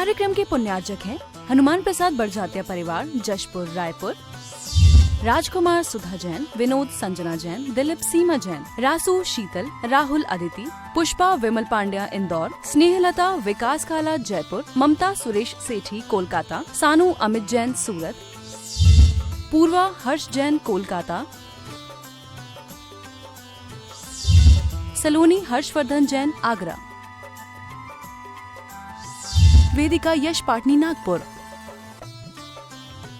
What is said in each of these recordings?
कार्यक्रम के पुण्यार्चक हैं हनुमान प्रसाद बड़जात्या परिवार, जशपुर, रायपुर। राजकुमार सुधा जैन, विनोद संजना जैन, दिलीप सीमा जैन, रासू शीतल, राहुल अदिति, पुष्पा विमल पांड्या इंदौर, स्नेहलता विकास काला जयपुर, ममता सुरेश सेठी कोलकाता, सानू अमित जैन सूरत, पूर्वा हर्ष जैन कोलकाता, सलोनी हर्षवर्धन जैन आगरा, वेदिका यश पाटनी नागपुर,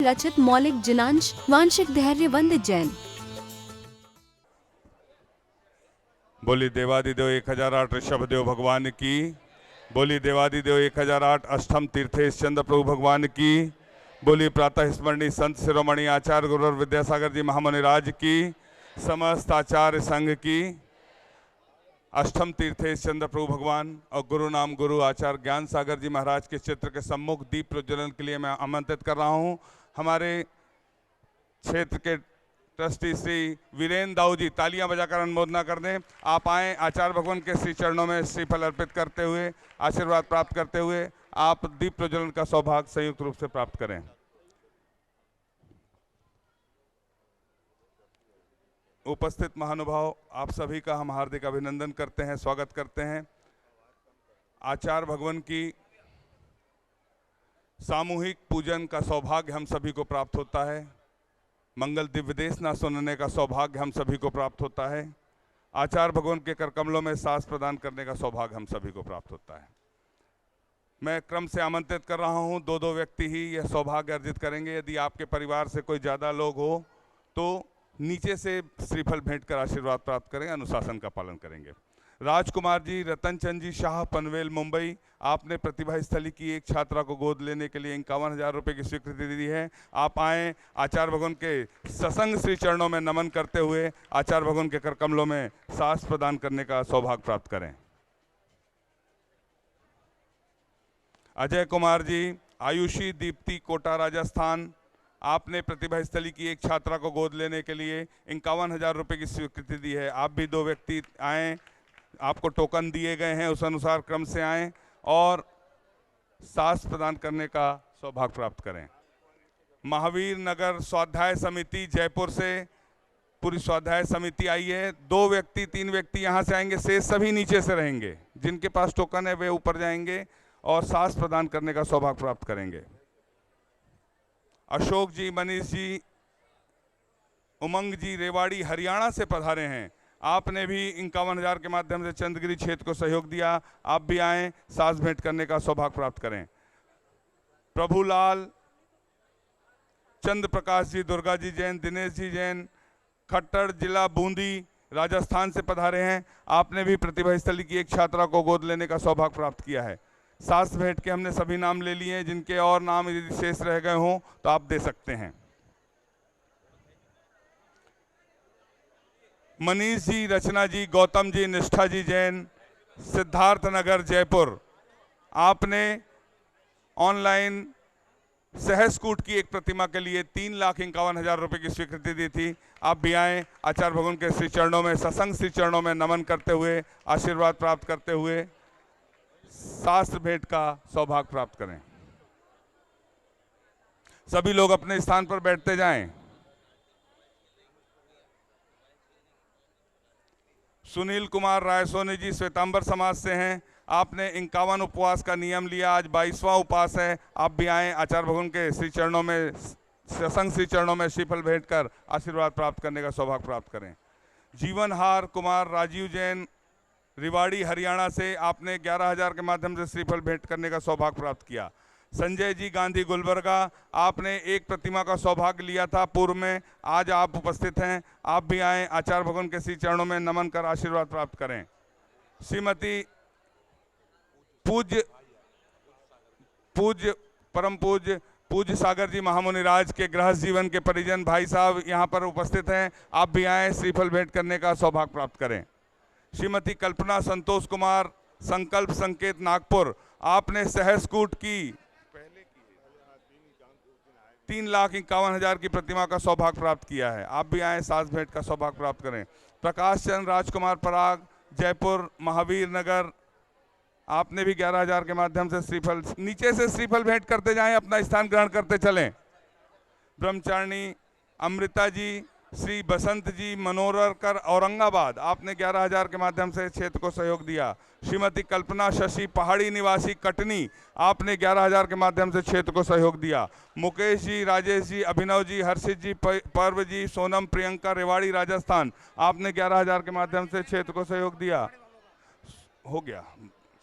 रचित मौलिक जिनांश वांशिक धैर्य वंदित जैन। बोली देवादिदेव 1008 ऋषभदेव भगवान की। बोली देवादिदेव 1008 अष्टम तीर्थेश चंद्र प्रभु भगवान की। बोली प्रातः स्मरणीय संत शिरोमणि आचार्य गुरु विद्यासागर जी महामुनि राज की, समस्त आचार्य संघ की, अष्टम तीर्थेश चंद्र प्रभु भगवान और गुरु नाम गुरु आचार्य ज्ञान सागर जी महाराज के चित्र के सम्मुख दीप प्रज्वलन के लिए मैं आमंत्रित कर रहा हूं। हमारे क्षेत्र के ट्रस्टी श्री वीरेंद्र दाऊ जी तालियां बजाकर अनुमोदना कर दें। आप आएँ, आचार्य भगवान के श्री चरणों में श्रीफल अर्पित करते हुए, आशीर्वाद प्राप्त करते हुए आप दीप प्रज्वलन का सौभाग्य संयुक्त रूप से प्राप्त करें। उपस्थित महानुभाव, आप सभी का हम हार्दिक अभिनंदन करते हैं, स्वागत करते हैं। आचार्य भगवान की सामूहिक पूजन का सौभाग्य हम सभी को प्राप्त होता है। मंगल दिव्य देश ना सुनने का सौभाग्य हम सभी को प्राप्त होता है। आचार्य भगवान के कर कमलों में सांस प्रदान करने का सौभाग्य हम सभी को प्राप्त होता है। मैं क्रम से आमंत्रित कर रहा हूं, दो व्यक्ति ही यह सौभाग्य अर्जित करेंगे। यदि आपके परिवार से कोई ज़्यादा लोग हो तो नीचे से श्रीफल भेंट कर आशीर्वाद प्राप्त करें, अनुशासन का पालन करेंगे। राजकुमार जी, रतन चंद जी शाह, पनवेल, मुंबई, आपने प्रतिभा स्थली की एक छात्रा को गोद लेने के लिए 51,000 रुपये की स्वीकृति दी है। आप आएँ, आचार्य भगवान के ससंग श्री चरणों में नमन करते हुए आचार्य भगवान के कर कमलों में सांस प्रदान करने का सौभाग्य प्राप्त करें। अजय कुमार जी, आयुषी दीप्ति, कोटा, राजस्थान, आपने प्रतिभा स्थली की एक छात्रा को गोद लेने के लिए 51,000 रुपये की स्वीकृति दी है। आप भी दो व्यक्ति आएँ, आपको टोकन दिए गए हैं, उस अनुसार क्रम से आएँ और सांस प्रदान करने का सौभाग्य प्राप्त करें। महावीर नगर स्वाध्याय समिति जयपुर से पूरी स्वाध्याय समिति आई है। 2 व्यक्ति 3 व्यक्ति यहाँ से आएंगे, शेष सभी नीचे से रहेंगे। जिनके पास टोकन है वे ऊपर जाएंगे और सांस प्रदान करने का सौभाग्य प्राप्त करेंगे। अशोक जी, मनीष जी, उमंग जी रेवाड़ी हरियाणा से पधारे हैं। आपने भी 51,000 के माध्यम से चंद्रगिरी क्षेत्र को सहयोग दिया। आप भी आएँ, सांस भेंट करने का सौभाग्य प्राप्त करें। प्रभुलाल, चंद्र प्रकाश जी, दुर्गा जी जैन, दिनेश जी जैन, खट्टर, जिला बूंदी, राजस्थान से पधारे हैं। आपने भी प्रतिभा स्थली की एक छात्रा को गोद लेने का सौभाग्य प्राप्त किया है। सांस भेंट के हमने सभी नाम ले लिए हैं। जिनके और नाम यदि शेष रह गए हों तो आप दे सकते हैं। मनीष जी, रचना जी, गौतम जी, निष्ठा जी जैन, सिद्धार्थ नगर, जयपुर, आपने ऑनलाइन सहस्कूट की एक प्रतिमा के लिए 3,51,000 रुपये की स्वीकृति दी थी। आप भी आएँ, आचार्य भगवान के श्री चरणों में, सत्संग श्री चरणों में नमन करते हुए, आशीर्वाद प्राप्त करते हुए शास्त्र भेंट का सौभाग्य प्राप्त करें। सभी लोग अपने स्थान पर बैठते जाएं। सुनील कुमार रायसोनी जी श्वेतांबर समाज से हैं। आपने 51 उपवास का नियम लिया, आज 22वां उपवास है। आप भी आएँ, आचार्य भगवान के श्री चरणों में, सत्संग श्री चरणों में श्रीफल भेंट कर आशीर्वाद प्राप्त करने का सौभाग्य प्राप्त करें। जीवनहार कुमार राजीव जैन रिवाड़ी हरियाणा से, आपने 11,000 के माध्यम से श्रीफल भेंट करने का सौभाग्य प्राप्त किया। संजय जी गांधी गुलबर्गा, आपने एक प्रतिमा का सौभाग्य लिया था पूर्व में, आज आप उपस्थित हैं। आप भी आएँ, आचार्य भगवान के श्री चरणों में नमन कर आशीर्वाद प्राप्त करें। श्रीमती परम पूज्य सागर जी महामुनि राज के गृहस्थ जीवन के परिजन भाई साहब यहाँ पर उपस्थित हैं। आप भी आएँ, श्रीफल भेंट करने का सौभाग्य प्राप्त करें। श्रीमती कल्पना संतोष कुमार, संकल्प संकेत, नागपुर, आपने सहस्कूट की 3,51,000 की प्रतिमा का सौभाग्य प्राप्त किया है। आप भी आएँ, सांस भेंट का सौभाग्य प्राप्त करें। प्रकाश चंद्र राजकुमार पराग, जयपुर, महावीर नगर, आपने भी 11,000 के माध्यम से श्रीफल, नीचे से श्रीफल भेंट करते जाएं, अपना स्थान ग्रहण करते चलें। ब्रह्मचारिणी अमृता जी, श्री बसंत जी मनोहरकर औरंगाबाद, आपने 11,000 के माध्यम से क्षेत्र को सहयोग दिया। श्रीमती कल्पना शशि पहाड़ी निवासी कटनी, आपने 11,000 के माध्यम से क्षेत्र को सहयोग दिया। मुकेश जी, राजेश जी, अभिनव जी, हर्षित जी, पर्व जी, सोनम प्रियंका रेवाड़ी राजस्थान, आपने 11,000 के माध्यम से क्षेत्र को सहयोग दिया। हो गया,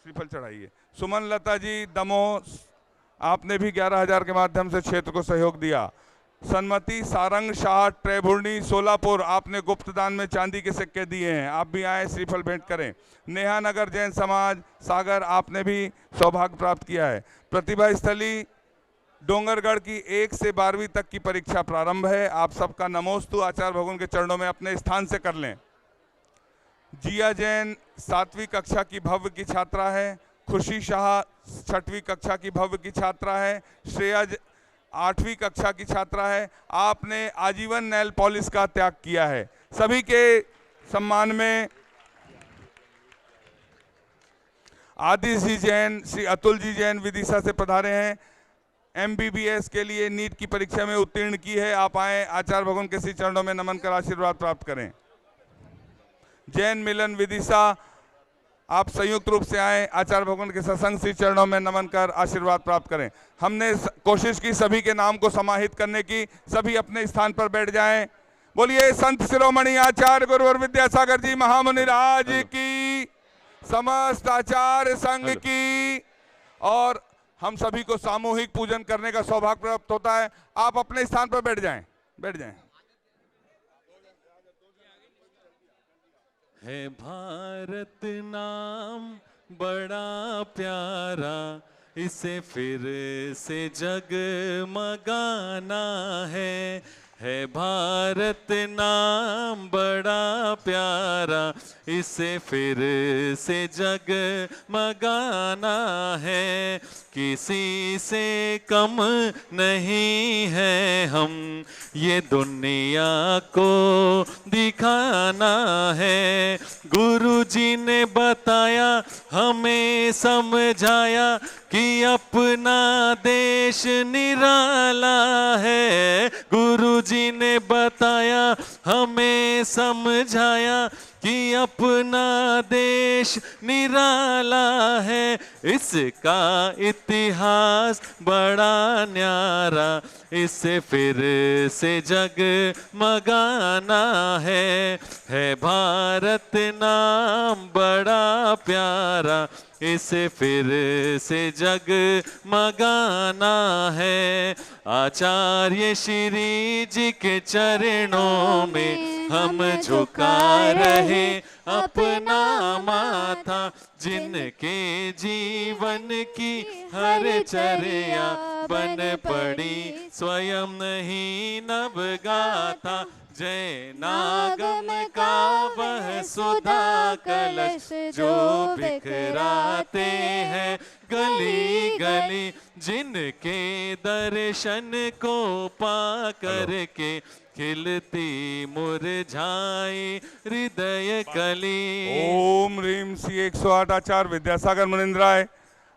श्रीफल चढ़ाइए। सुमन लता जी दमोह, आपने भी 11,000 के माध्यम से क्षेत्र को सहयोग दिया। सन्मति सारंग शाह ट्रेभुर्णी सोलापुर, आपने गुप्त दान में चांदी के सिक्के दिए हैं, आप भी आए श्रीफल भेंट करें। नेहा नगर जैन समाज सागर, आपने भी सौभाग्य प्राप्त किया है। प्रतिभा स्थली डोंगरगढ़ की 1 से 12वीं तक की परीक्षा प्रारंभ है, आप सबका नमोस्तु आचार्य भगवान के चरणों में अपने स्थान से कर लें। जिया जैन 7वीं कक्षा की भव्य की छात्रा है। खुशी शाह 6वीं कक्षा की भव्य की छात्रा है। श्रेया 8वीं कक्षा की छात्रा है। आपने आजीवन नेल पॉलिश का त्याग किया है। सभी के सम्मान में आदिश जी जैन, श्री अतुल जी जैन विदिशा से पधारे हैं। MBBS के लिए नीट की परीक्षा में उत्तीर्ण की है, आप आए आचार्य भगवान के श्री चरणों में नमन कर आशीर्वाद प्राप्त करें। जैन मिलन विदिशा, आप संयुक्त रूप से आए आचार्य भगवान के सत्संग श्री चरणों में नमन कर आशीर्वाद प्राप्त करें। हमने कोशिश की सभी के नाम को समाहित करने की, सभी अपने स्थान पर बैठ जाएं। बोलिए संत शिरोमणि आचार्य गुरुवर विद्यासागर जी महामुनि राज की, समस्त आचार्य संघ की, और हम सभी को सामूहिक पूजन करने का सौभाग्य प्राप्त होता है। आप अपने स्थान पर बैठ जाएं, बैठ जाएं। है भारत नाम बड़ा प्यारा, इसे फिर से जगमगाना है भारत नाम बड़ा प्यारा, इसे फिर से जगमगाना है। किसी से कम नहीं है हम, ये दुनिया को दिखाना है। गुरु जी ने बताया हमें समझाया कि अपना देश निराला है। गुरु जी ने बताया हमें समझाया कि अपना देश निराला है। इसका इतिहास बड़ा न्यारा, इसे फिर से जगमगाना है भारत नाम बड़ा प्यारा, इसे फिर से जगमगाना है। आचार्य श्री जी के चरणों में हम झुका रहे अपना माथा, जिनके जीवन की हर चर्या बन पड़ी स्वयं नहीं नव गाथा। जय नागम का वह सुधा कलश जो बिखराते हैं गली गली, जिनके दर्शन को पा करके खिलती मुरझाई हृदय कली। ओम ह्रीम श्री 108 आचार्य विद्यासागर मुनिंद्राय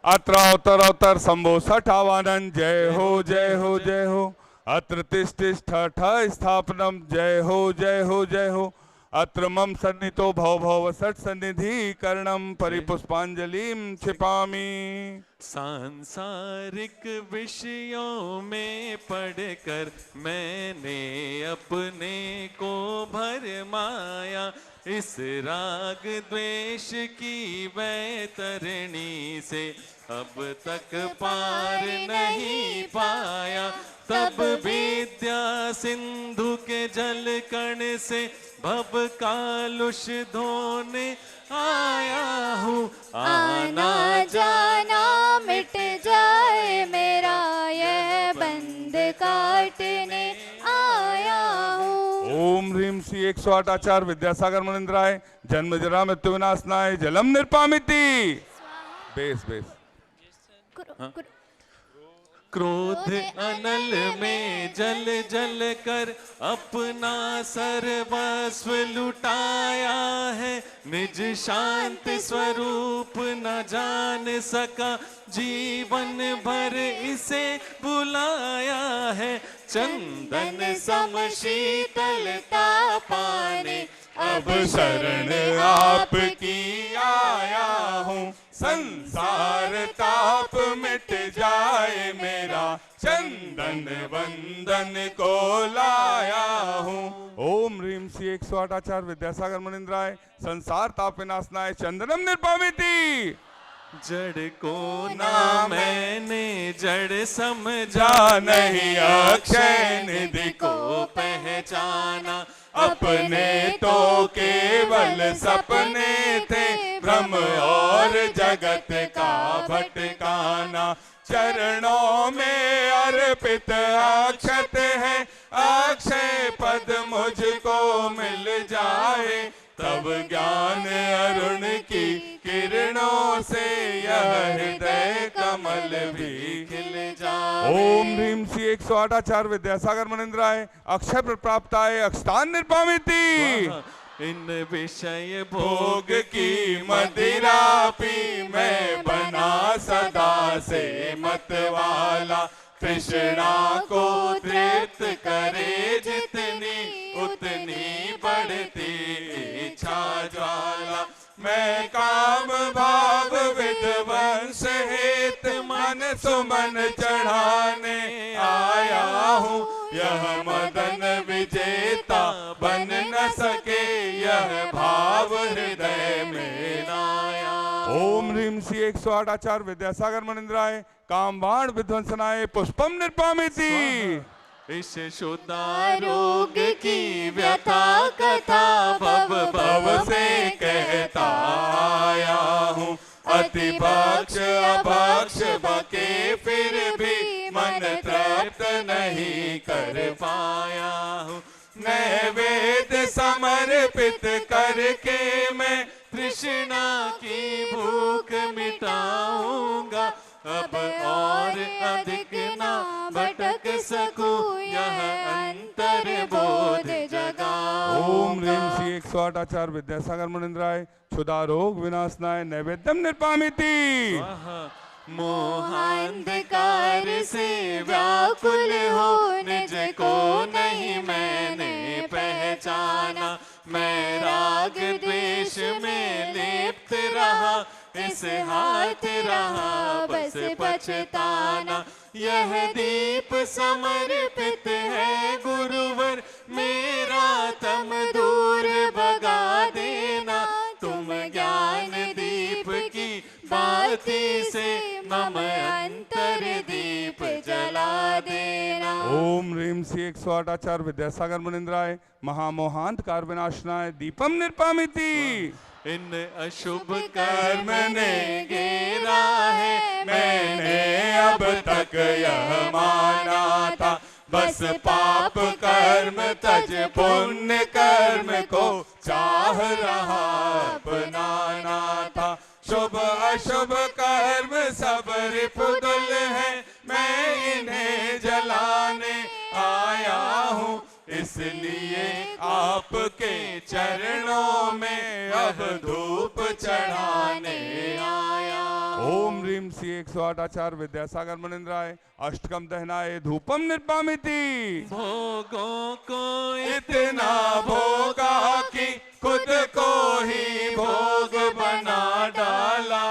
अत्र अवतर अवतर शंभो सठावानंद। जय हो जय हो जय हो। अत्र तिष्ठ स्थापनम। जय हो जय हो जय हो। अत्र मम सन्नितो भव भव सट सन्निधि कर्णम परिपुष्पांजलिम क्षिपामि। सांसारिक विषयों में पढ़कर मैंने अपने को भरमाया, इस राग द्वेष की वैतरणी से अब तक पार नहीं पाया। तब विद्या सिंधु के जल कण से भव कालुष धोने आया हूँ। आना जाना मिट जाए मेरा, यह बंद काटने आया हूँ। ओम ह्रीम श्री 108 आचार्य विद्यासागर मुनिंद्राय जन्म जरा मृत्यु विनाशनाय जलम निर्पामिति। Base base. क्रोध अनल में जल जल कर अपना सर्वस्व लुटाया है। निज शांत स्वरूप न जान सका, जीवन भर इसे बुलाया है। चंदन सम शीतलता पाने अब शरण आपकी आया हूँ। संसार ताप मिट जाए मेरा, चंदन वंदन को लाया हूँ। ओम ह्रीम श्री 108 आचार्य विद्यासागर मुनिंद्राय संसार ताप विनाशनाय चंदनम निर्पामिति। जड़ को ना मैंने जड़ समझा, नहीं अक्षय निधि को पहचाना। अपने तो केवल सपने थे, भ्रम और जगत का भटकाना। चरणों में अर्पित अक्षत है, अक्षय पद मुझको मिल जाए। तब ज्ञान अरुण की किरणों से यह हृदय कमल भी खिल जाए। ओम ह्रीम श्री 108 आचार्य विद्यासागर मुनिंद्राय अक्षय प्राप्ताय अक्षतान निर्पामिति। इन विषय भोग की मदिरा पी मैं बना सदा से मतवाला। कृष्णा को तृप्त करे जितनी, उतनी बढ़ती इच्छा ज्वाला। मैं काम भाव विध्वंस हेत मन सुमन चढ़ाने आया हूँ। यह मदन विजेता बन न सके, यह भाव हृदय में लाया। ओम ह्रीम श्री 108 आचार्य विद्यासागर मुनिंद्राय काम बाण विध्वंसनाय पुष्पम निर्पामिति। इस शुद्धारोग की व्यथा कथा भव भव से कहता आया हूँ। अति भक्ष अभक्ष बके फिर भी मन तृप्त नहीं कर पाया हूँ। नैवेद्य समर्पित करके मैं तृष्णा की भूख मिटाऊंगा। अब और अधिक ना भटक सकूं, यह अंतर बोध जगा। ओम ह्रीम श्री 108 आचार्य विद्यासागर मुनिंद्राय क्षुधा रोग विनाशनाय नैवेद्यम निर्पामिति। मोहांधकार से व्याकुल हो, निज को नहीं मैंने पहचाना। मैं राग द्वेष में लिप्त रहा, इस हाथ रहा बस पछताना। यह दीप समर्पित है गुरुवर, मेरा तम दूर भगा देना। तुम ज्ञान दीप की बाती से मम अंतर दीप जला देना। ओम ह्रीम श्री 108 आचार्य विद्यासागर मुनिंद्राय महामोहांधकार विनाशनाय दीपम निर्पामिति। इन अशुभ कर्म ने घेरा है, मैंने अब तक यह माना था। बस पाप कर्म तज पुण्य कर्म को चाह रहा अपनाना था। शुभ अशुभ कर्म सब रिपुदुल है, मैं इन्हें जलाने आया हूँ। इसलिए आपके चरणों में अब धूप चढ़ाने आया। ओम ह्रीम श्री 108 आचार्य विद्यासागर मुनिंद्राय अष्टकम दहनाय धूपम निर्पामिति। भोगों को इतना भोगा कि खुद को ही भोग बना डाला।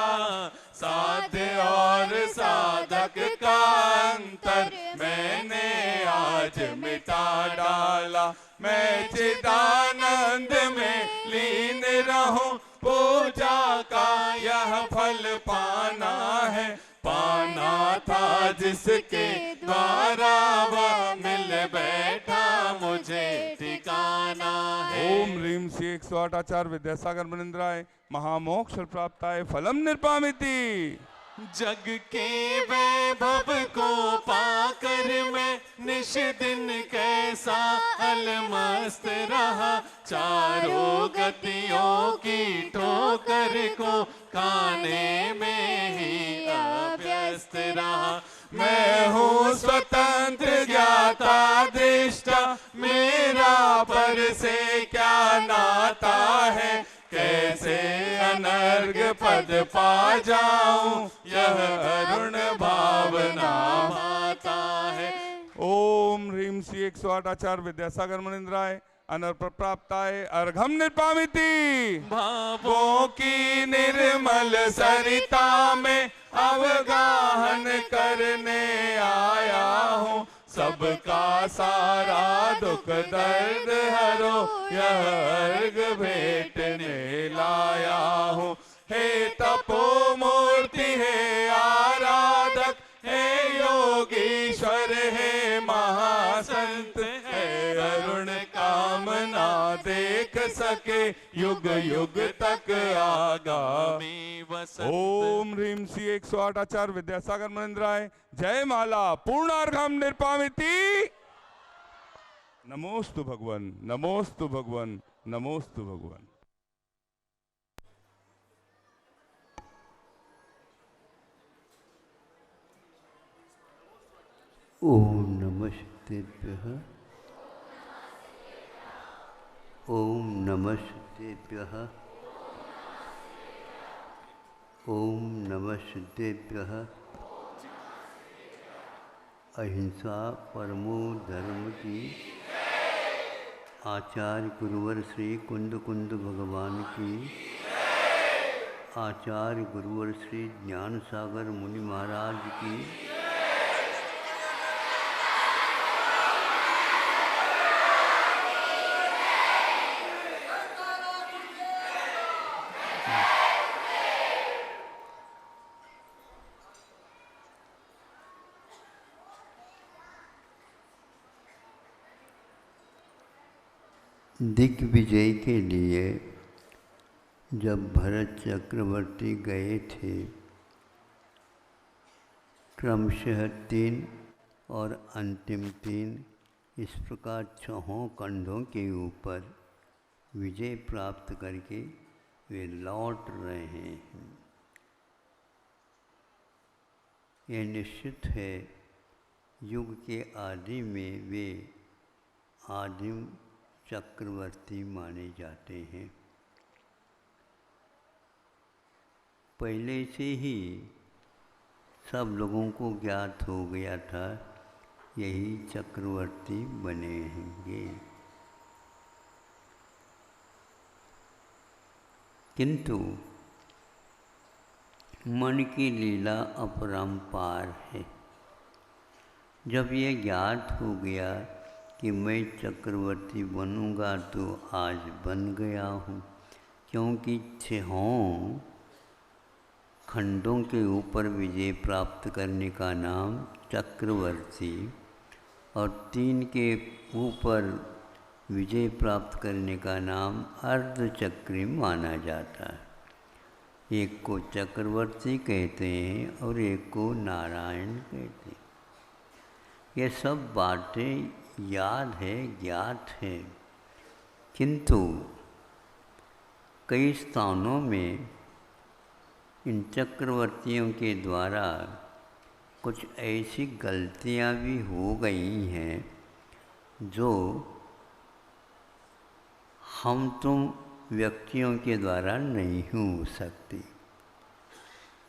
साध्य और साधक का अंतर मैंने आज मिटा डाला। मैं चिदानंद में लीन रहूं, पूजा का यह फल पाना है। पाना था जिसके द्वारा वह मिल बैठा, मुझे ठिकाना है। ओम ह्रीम श्री 108 आचार्य विद्यासागर मुनिंद्राय महामोक्ष प्राप्ताय फलम निर्पामिति। जग के वैभव को पाकर मैं निश दिन कैसा अलमस्त रहा। चारों गतियों की ठोकर को खाने में ही अभ्यस्त रहा। मैं हूँ स्वतंत्र ज्ञाता दृष्टा, मेरा पर से क्या नाता है, कैसे अनर्घ पद पा जाऊं, यह अरुण भावना माता है। ओम ह्रीम श्री 108 आचार्य विद्यासागर मुनिंद्राय अनर्प प्राप्ताय अर्घम निर्पामिति। भावों की निर्मल सरिता में अवगाहन करने आया हूँ, सबका सारा दुख दर्द हरो, यह अर्घ भेंटने लाया हूँ। हे तपो मूर्ति, हे आराधक, हे योगीश्वर, हे महासंत, हे अरुण कामना देख सके, युग युग तक आगामी वसंत। ओम ह्रीम श्री 108 आचार्य विद्यासागर मुनिंद्राय जय माला पूर्णार्घम निर्पामिति। नमोस्तु भगवन, नमोस्तु भगवन, नमोस्तु भगवन। ओम नमस्तेभ्यः, ओम नमस्तेभ्यः, ओम नमस्तेभ्यः। अहिंसा परमो धर्म की, आचार्य गुरुवर श्री कुंद कुंद भगवान की, आचार्य गुरुवर श्री ज्ञान सागर मुनि महाराज की, दिग्विजय के लिए जब भरत चक्रवर्ती गए थे, क्रमशः 3 और अंतिम 3 इस प्रकार 6 खंडों के ऊपर विजय प्राप्त करके वे लौट रहे हैं। यह निश्चित है, युग के आदि में वे आदिम चक्रवर्ती माने जाते हैं। पहले से ही सब लोगों को ज्ञात हो गया था यही चक्रवर्ती बने होंगे, किंतु मन की लीला अपरंपार है। जब यह ज्ञात हो गया कि मैं चक्रवर्ती बनूंगा तो आज बन गया हूँ, क्योंकि 6 खंडों के ऊपर विजय प्राप्त करने का नाम चक्रवर्ती और 3 के ऊपर विजय प्राप्त करने का नाम अर्धचक्री माना जाता है। एक को चक्रवर्ती कहते हैं और एक को नारायण कहते हैं। ये सब बातें याद है, ज्ञात है, किंतु कई स्थानों में इन चक्रवर्तियों के द्वारा कुछ ऐसी गलतियां भी हो गई हैं जो हम तुम व्यक्तियों के द्वारा नहीं हो सकती,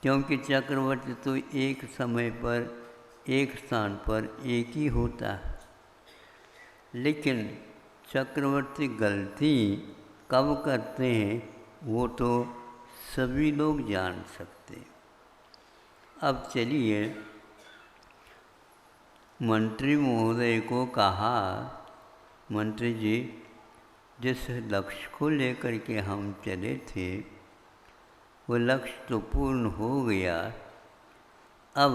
क्योंकि चक्रवर्ती तो एक समय पर एक स्थान पर एक ही होता है, लेकिन चक्रवर्ती गलती कब करते हैं वो तो सभी लोग जान सकते हैं। अब चलिए, मंत्री महोदय को कहा, मंत्री जी जिस लक्ष्य को लेकर के हम चले थे वो लक्ष्य तो पूर्ण हो गया, अब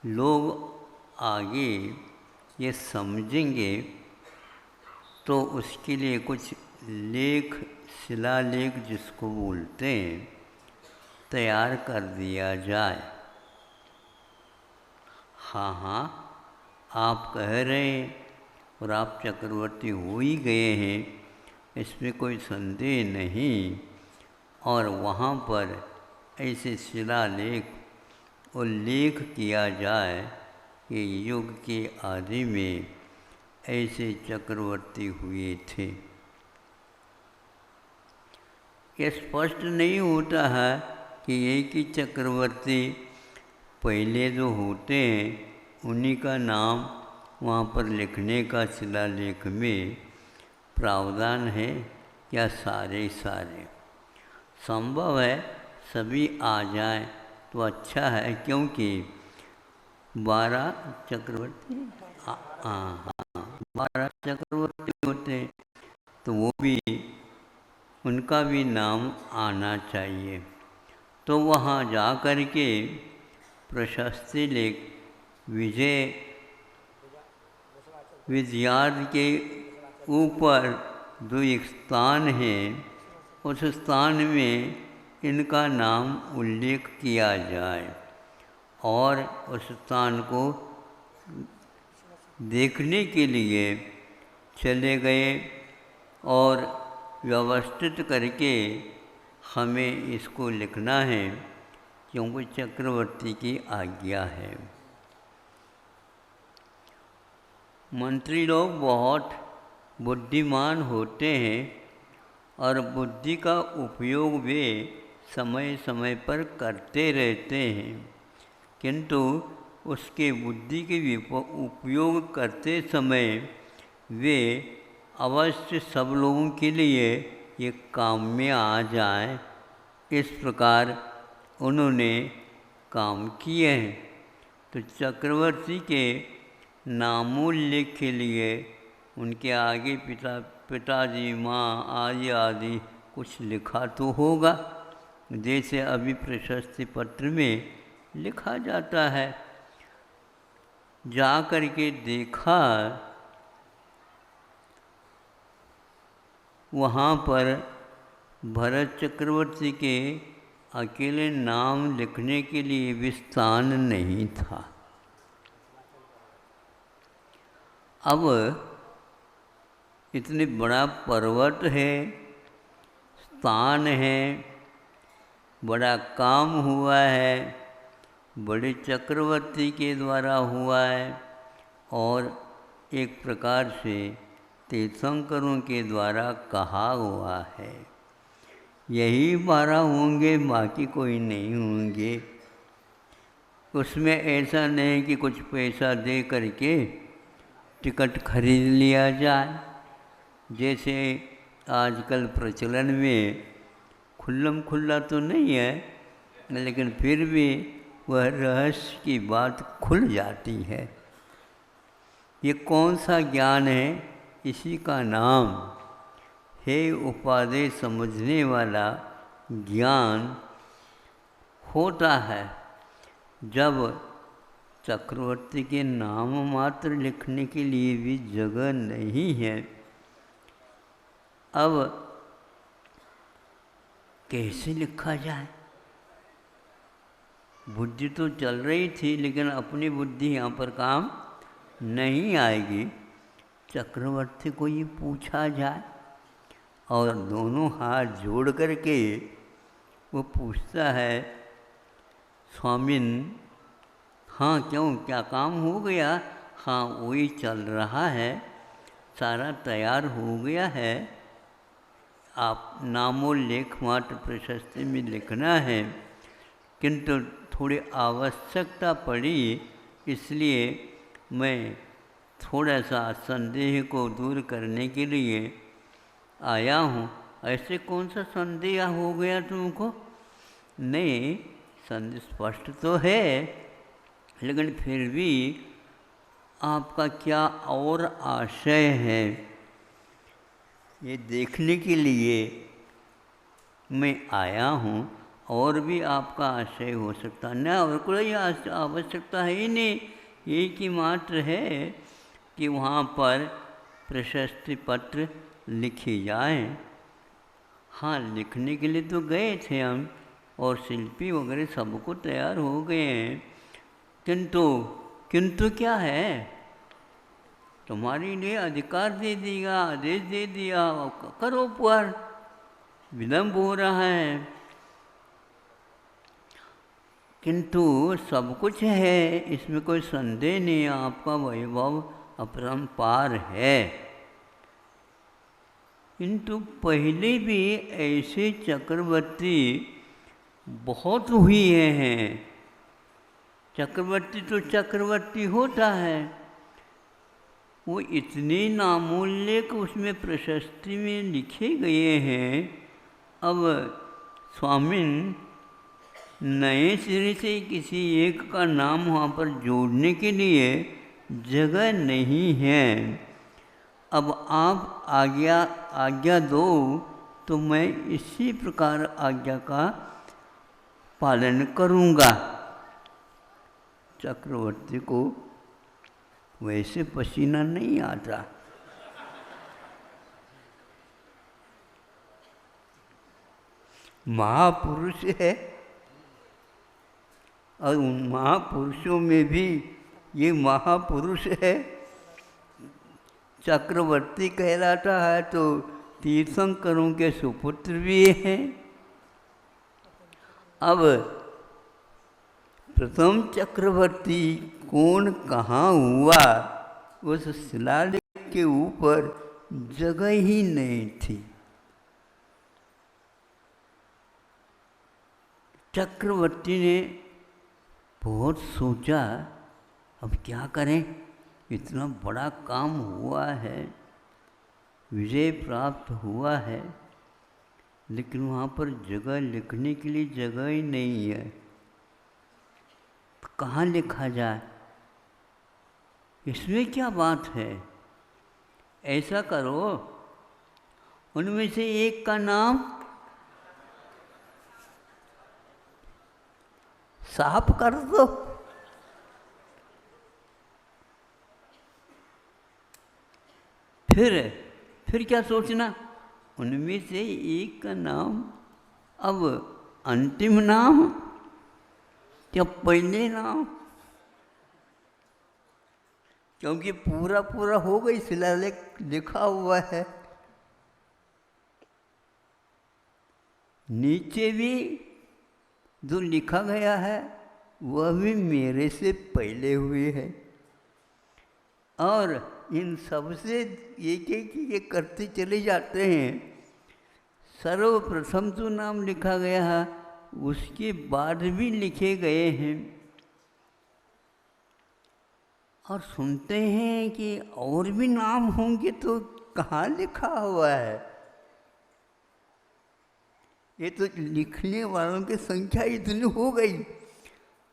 लोग आगे ये समझेंगे तो उसके लिए कुछ लेख, शिलालेख जिसको बोलते हैं, तैयार कर दिया जाए। हाँ हाँ, आप कह रहे हैं और आप चक्रवर्ती हो ही गए हैं, इसमें कोई संदेह नहीं। और वहाँ पर ऐसे शिलालेख उल्लेख किया जाए कि युग के आदि में ऐसे चक्रवर्ती हुए थे। ये स्पष्ट नहीं होता है कि एक ही चक्रवर्ती पहले जो होते हैं उन्हीं का नाम वहाँ पर लिखने का शिलालेख में प्रावधान है या सारे संभव है सभी आ जाएं तो अच्छा है, क्योंकि 12 चक्रवर्ती 12 चक्रवर्ती होते हैं तो वो भी उनका भी नाम आना चाहिए। तो वहाँ जा कर के प्रशस्ति लेख विजयार्थ के ऊपर जो एक स्थान है उस स्थान में इनका नाम उल्लेख किया जाए और उस स्थान को देखने के लिए चले गए और व्यवस्थित करके हमें इसको लिखना है, क्योंकि चक्रवर्ती की आज्ञा है। मंत्री लोग बहुत बुद्धिमान होते हैं और बुद्धि का उपयोग वे समय समय पर करते रहते हैं, किंतु उसके बुद्धि के उपयोग करते समय वे अवश्य सब लोगों के लिए ये काम में आ जाएं, इस प्रकार उन्होंने काम किए हैं। तो चक्रवर्ती के नामोल्लेख के लिए उनके आगे पिताजी माँ आदि आदि कुछ लिखा तो होगा, जैसे अभी प्रशस्ति पत्र में लिखा जाता है। जा कर के देखा वहाँ पर भरत चक्रवर्ती के अकेले नाम लिखने के लिए भी स्थान नहीं था। अब इतने बड़ा पर्वत है, स्थान है, बड़ा काम हुआ है, बड़े चक्रवर्ती के द्वारा हुआ है और एक प्रकार से तीर्थंकरों के द्वारा कहा हुआ है। यही 12 होंगे, बाकी कोई नहीं होंगे। उसमें ऐसा नहीं कि कुछ पैसा दे करके टिकट खरीद लिया जाए, जैसे आजकल प्रचलन में खुल्लम खुल्ला तो नहीं है, लेकिन फिर भी वह रहस्य की बात खुल जाती है। ये कौन सा ज्ञान है? इसी का नाम है उपादेय समझने वाला ज्ञान होता है। जब चक्रवर्ती के नाम मात्र लिखने के लिए भी जगह नहीं है, अब कैसे लिखा जाए? बुद्धि तो चल रही थी, लेकिन अपनी बुद्धि यहाँ पर काम नहीं आएगी। चक्रवर्ती को ये पूछा जाए और दोनों हाथ जोड़ करके वो पूछता है, स्वामिन, हाँ क्यों, क्या काम हो गया? हाँ वही चल रहा है, सारा तैयार हो गया है, आप नामोल्लेख मात्र प्रशस्ति में लिखना है, किंतु थोड़ी आवश्यकता पड़ी, इसलिए मैं थोड़ा सा संदेह को दूर करने के लिए आया हूँ। ऐसे कौन सा संदेह हो गया तुमको? नहीं, संदेह स्पष्ट तो है, लेकिन फिर भी आपका क्या और आशय है, ये देखने के लिए मैं आया हूँ। और भी आपका आशय हो सकता है, और कोई आवश्यकता है ही नहीं, एक ही मात्र है कि वहाँ पर प्रशस्ति पत्र लिखे जाएं। हाँ, लिखने के लिए तो गए थे हम और शिल्पी वगैरह सबको तैयार हो गए हैं, किंतु क्या है? तुम्हारे लिए अधिकार दे दिया, आदेश दे दिया, करो, पर विलम्ब हो रहा है। किंतु सब कुछ है, इसमें कोई संदेह नहीं, आपका वैभव अपरंपार है। किंतु पहले भी ऐसे चक्रवर्ती बहुत हुए हैं। चक्रवर्ती तो चक्रवर्ती होता है, वो इतने नामूल्य उसमें प्रशस्ति में लिखे गए हैं। अब स्वामी नए सिरे से किसी एक का नाम वहाँ पर जोड़ने के लिए जगह नहीं है। अब आप आज्ञा दो तो मैं इसी प्रकार आज्ञा का पालन करूँगा। चक्रवर्ती को वैसे पसीना नहीं आता। महापुरुष है और उन महापुरुषों में भी ये महापुरुष है। चक्रवर्ती कहलाता है तो तीर्थंकरों के सुपुत्र भी हैं। अब प्रथम चक्रवर्ती कौन कहाँ हुआ, उस शिलालेख के ऊपर जगह ही नहीं थी। चक्रवर्ती ने बहुत सोचा, अब क्या करें, इतना बड़ा काम हुआ है, विजय प्राप्त हुआ है, लेकिन वहाँ पर जगह लिखने के लिए जगह ही नहीं है, तो कहाँ लिखा जाए, इसमें क्या बात है। ऐसा करो, उनमें से एक का नाम साफ कर दो। फिर क्या सोचना, उनमें से एक का नाम, अब अंतिम नाम क्या पहले नाम, क्योंकि पूरा हो गई, शिलालेख लिखा हुआ है। नीचे भी जो लिखा गया है वह भी मेरे से पहले हुए है, और इन सब से एक करते चले जाते हैं। सर्वप्रथम जो नाम लिखा गया है उसके बाद भी लिखे गए हैं, और सुनते हैं कि और भी नाम होंगे, तो कहाँ लिखा हुआ है। ये तो लिखने वालों की संख्या इतनी हो गई,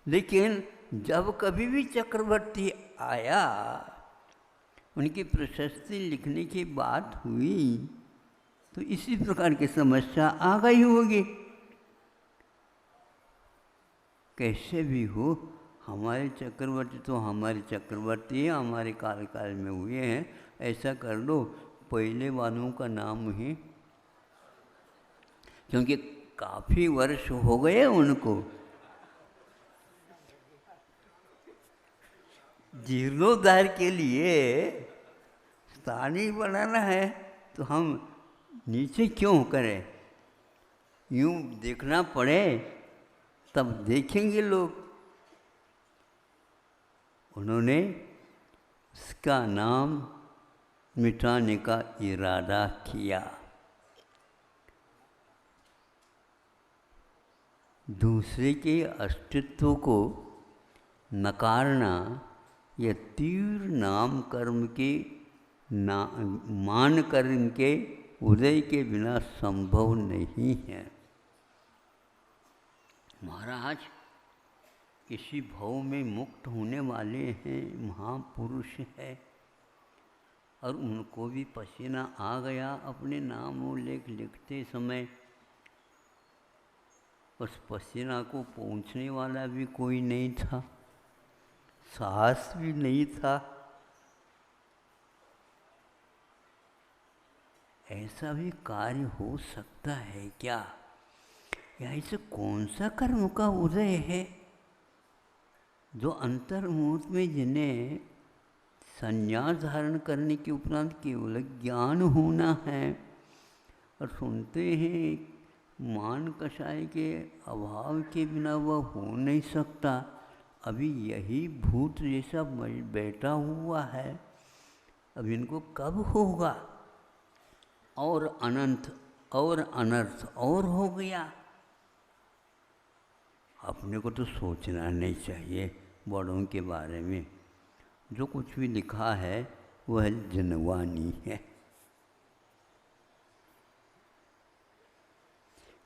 लेकिन जब कभी भी चक्रवर्ती आया, उनकी प्रशस्ति लिखने की बात हुई, तो इसी प्रकार की समस्या आ गई होगी। कैसे भी हो, हमारे चक्रवर्ती तो हमारे चक्रवर्ती हैं, हमारे काल में हुए हैं। ऐसा कर लो, पहले वालों का नाम ही, क्योंकि काफ़ी वर्ष हो गए उनको। जीर्णोद्धार के लिए स्थान ही बनाना है, तो हम नीचे क्यों करें, यूँ देखना पड़े तब देखेंगे लोग। उन्होंने उसका नाम मिटाने का इरादा किया। दूसरे के अस्तित्व को नकारना यह तीव्र नाम कर्म के मान कर्म के उदय के बिना संभव नहीं है। महाराज इसी भाव में मुक्त होने वाले हैं, महापुरुष है, और उनको भी पसीना आ गया अपने नाम और लेख लिखते समय। उस पसीना को पहुँचने वाला भी कोई नहीं था, साहस भी नहीं था। ऐसा भी कार्य हो सकता है क्या, या ऐसे कौन सा कर्म का उदय है जो अंतर्मुहूर्त में जिन्हें संन्यास धारण करने के उपरांत केवल ज्ञान होना है। और सुनते हैं मान कषाय के अभाव के बिना वह हो नहीं सकता। अभी यही भूत जैसा बैठा हुआ है, अब इनको कब होगा? और अनंत और अनर्थ और हो गया। अपने को तो सोचना नहीं चाहिए बड़ों के बारे में। जो कुछ भी लिखा है वह जनवानी है,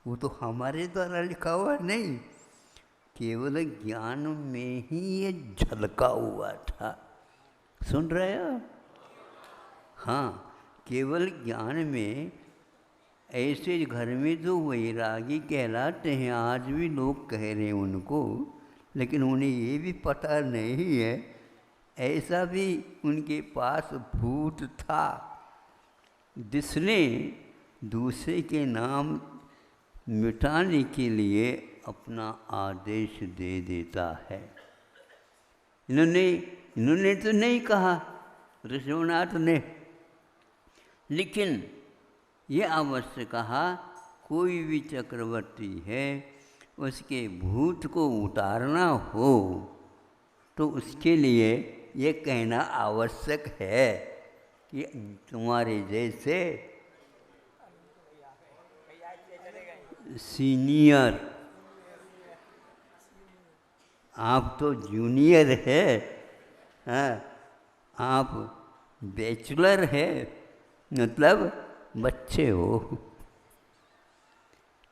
वो तो हमारे द्वारा लिखा हुआ नहीं, केवल ज्ञान में ही ये झलका हुआ था। सुन रहे हो? हाँ, केवल ज्ञान में। ऐसे घर में जो वैरागी कहलाते हैं, आज भी लोग कह रहे हैं उनको, लेकिन उन्हें ये भी पता नहीं है ऐसा भी उनके पास भूत था जिसने दूसरे के नाम मिटाने के लिए अपना आदेश दे देता है। इन्होंने तो नहीं कहा ऋषभनाथ ने, लेकिन ये अवश्य कहा कोई भी चक्रवर्ती है, उसके भूत को उतारना हो तो उसके लिए ये कहना आवश्यक है कि तुम्हारे जैसे सीनियर, आप तो जूनियर है, हाँ, आप बैचलर है, मतलब बच्चे हो।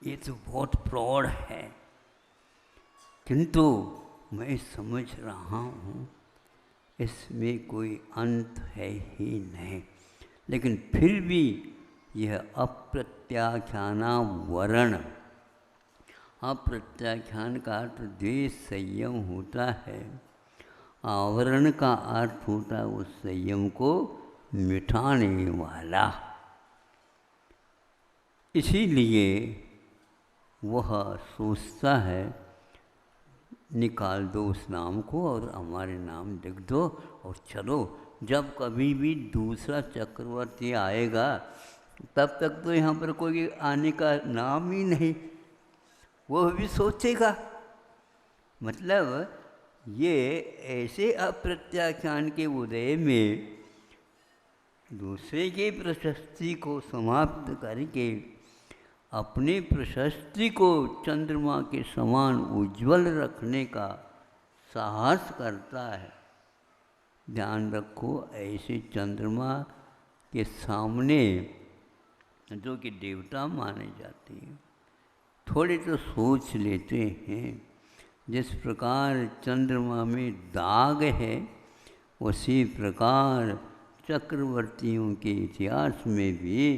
ये तो बहुत प्रौढ़ है, किंतु मैं समझ रहा हूँ इसमें कोई अंत है ही नहीं। लेकिन फिर भी यह अप्रत्याख्याना वर्ण, अप्रत्याख्यान का अर्थ द्वेष संयम होता है, आवरण का अर्थ होता है उस संयम को मिटाने वाला। इसीलिए वह सोचता है निकाल दो उस नाम को और हमारे नाम लिख दो और चलो, जब कभी भी दूसरा चक्रवर्ती आएगा तब तक तो यहाँ पर कोई आने का नाम ही नहीं, वो भी सोचेगा। मतलब ये ऐसे अप्रत्याख्यान के उदय में दूसरे की प्रशस्ति को समाप्त करके अपनी प्रशस्ति को चंद्रमा के समान उज्जवल रखने का साहस करता है। ध्यान रखो, ऐसे चंद्रमा के सामने जो कि देवता माने जाते हैं, थोड़े तो सोच लेते हैं। जिस प्रकार चंद्रमा में दाग है, उसी प्रकार चक्रवर्तियों के इतिहास में भी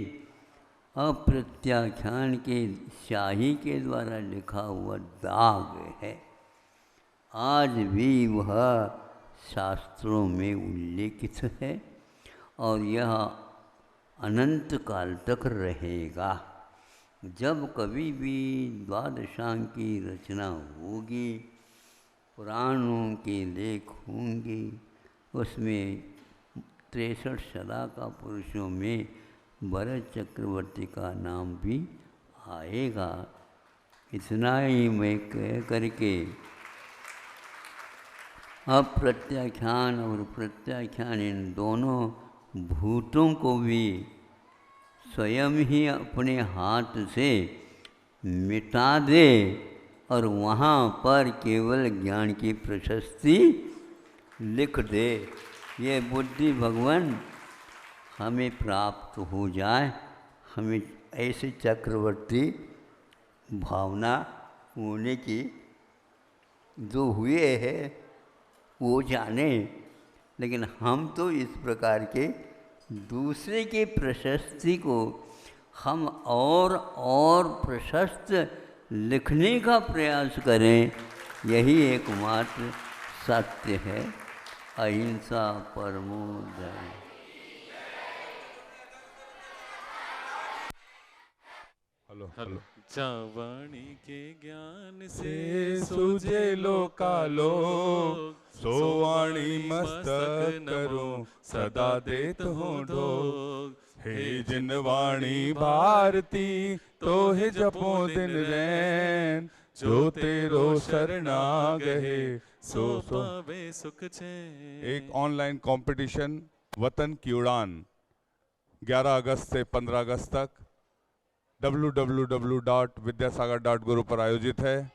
अप्रत्याख्यान के शाही के द्वारा लिखा हुआ दाग है। आज भी वह शास्त्रों में उल्लेखित है और यह अनंत काल तक रहेगा। जब कभी भी द्वादशांग की रचना होगी, पुराणों के लेख होंगे, उसमें 63 सदा का पुरुषों में भरत चक्रवर्ती का नाम भी आएगा। इतना ही मैं कह करके अप्रत्याख्यान और प्रत्याख्यान इन दोनों भूतों को भी स्वयं ही अपने हाथ से मिटा दे और वहाँ पर केवल ज्ञान की प्रशस्ति लिख दे। ये बुद्धि भगवान हमें प्राप्त हो जाए, हमें ऐसे चक्रवर्ती भावना होने की जो हुए हैं वो जाने। लेकिन हम तो इस प्रकार के दूसरे के प्रशस्ति को हम और प्रशस्त लिखने का प्रयास करें, यही एकमात्र सत्य है। अहिंसा परमो धर्म। हेलो। चावाणी के ज्ञान से सूझे लोकालो, सोवाणी मस्तक करो सदा देत हूँ ढोग। हे जिनवाणी भारती तो हे जपो दिन रैन, जो तेरो शरणा गए सो पावे सुख चैन। एक ऑनलाइन कंपटीशन वतन की उड़ान 11 अगस्त से 15 अगस्त तक www.vidyasagar.guru पर आयोजित है,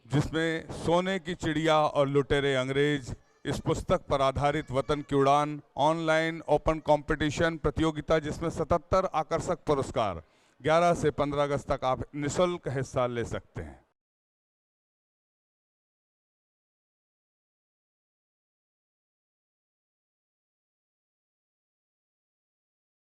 जिसमें सोने की चिड़िया और लुटेरे अंग्रेज इस पुस्तक पर आधारित वतन की उड़ान ऑनलाइन ओपन कंपटीशन प्रतियोगिता, जिसमें 77 आकर्षक पुरस्कार 11 से 15 अगस्त तक आप निःशुल्क हिस्सा ले सकते हैं।